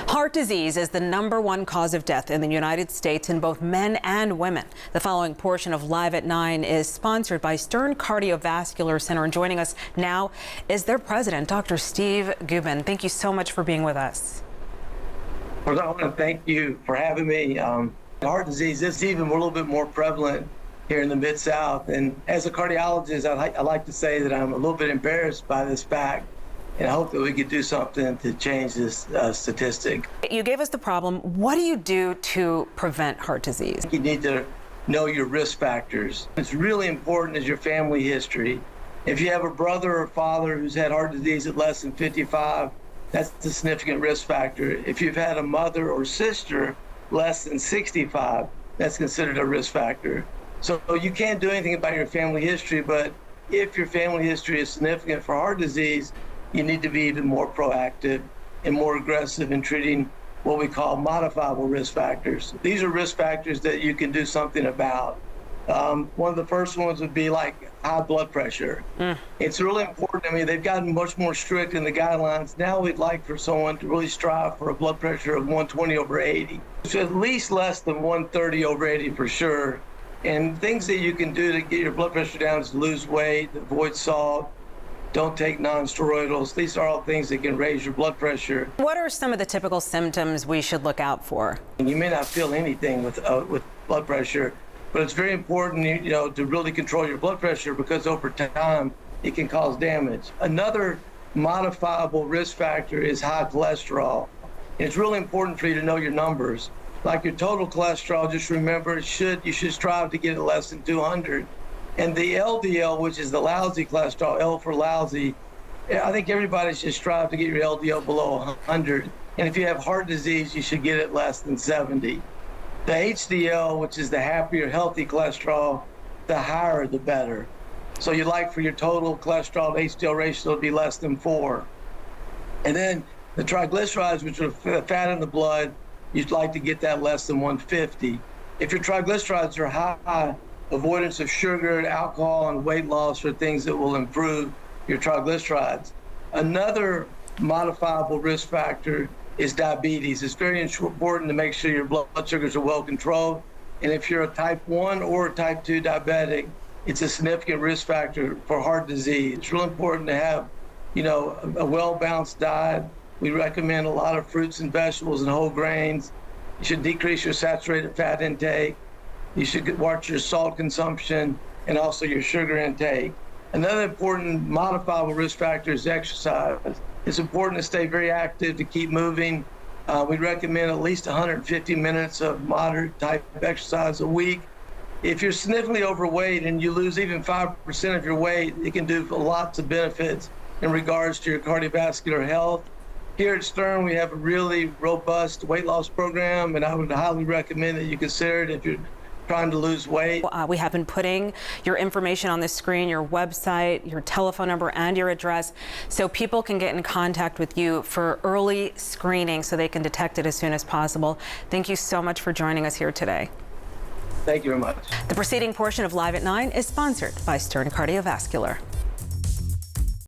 Heart disease is the #1 cause of death in the United States in both men and women. The following portion of Live at 9 is sponsored by Stern Cardiovascular Center, and joining us now is their president, Dr. Steve Gubin. Thank you so much for being with us. Well, I want to thank you for having me. Heart disease is even a little bit more prevalent here in the Mid-South, and as a cardiologist, I like to say that I'm a little bit embarrassed by this fact, and I hope that we could do something to change this statistic. You gave us the problem. What do you do to prevent heart disease? You need to know your risk factors. It's really important is your family history. If you have a brother or father who's had heart disease at less than 55, that's a significant risk factor. If you've had a mother or sister less than 65, that's considered a risk factor. So you can't do anything about your family history, but if your family history is significant for heart disease, you need to be even more proactive and more aggressive in treating what we call modifiable risk factors. These are risk factors that you can do something about. One of the first ones would be like high blood pressure. It's really important. I mean, they've gotten much more strict in the guidelines. Now we'd like for someone to really strive for a blood pressure of 120/80. So at least less than 130/80 for sure. And things that you can do to get your blood pressure down is lose weight, avoid salt, don't take non-steroidals. These are all things that can raise your blood pressure. What are some of the typical symptoms we should look out for? You may not feel anything with blood pressure, but it's very important, to really control your blood pressure, because over time it can cause damage. Another modifiable risk factor is high cholesterol. And it's really important for you to know your numbers. Like your total cholesterol, just remember you should strive to get it less than 200. And the LDL, which is the lousy cholesterol, L for lousy, I think everybody should strive to get your LDL below 100. And if you have heart disease, you should get it less than 70. The HDL, which is the happier, healthy cholesterol, the higher the better. So you'd like for your total cholesterol to HDL ratio to be less than 4. And then the triglycerides, which are fat in the blood, you'd like to get that less than 150. If your triglycerides are high, avoidance of sugar, alcohol, and weight loss are things that will improve your triglycerides. Another modifiable risk factor is diabetes. It's very important to make sure your blood sugars are well controlled. And if you're a type 1 or a type 2 diabetic, it's a significant risk factor for heart disease. It's really important to have, a well-balanced diet. We recommend a lot of fruits and vegetables and whole grains. You should decrease your saturated fat intake. You should watch your salt consumption and also your sugar intake. Another important modifiable risk factor is exercise. It's important to stay very active, to keep moving. We recommend at least 150 minutes of moderate type of exercise a week. If you're significantly overweight and you lose even 5% of your weight, it can do lots of benefits in regards to your cardiovascular health. Here at Stern, we have a really robust weight loss program, and I would highly recommend that you consider it if you're trying to lose weight. We have been putting your information on the screen, your website, your telephone number, and your address, so people can get in contact with you for early screening so they can detect it as soon as possible. Thank you so much for joining us here today. Thank you very much. The preceding portion of Live at 9 is sponsored by Stern Cardiovascular.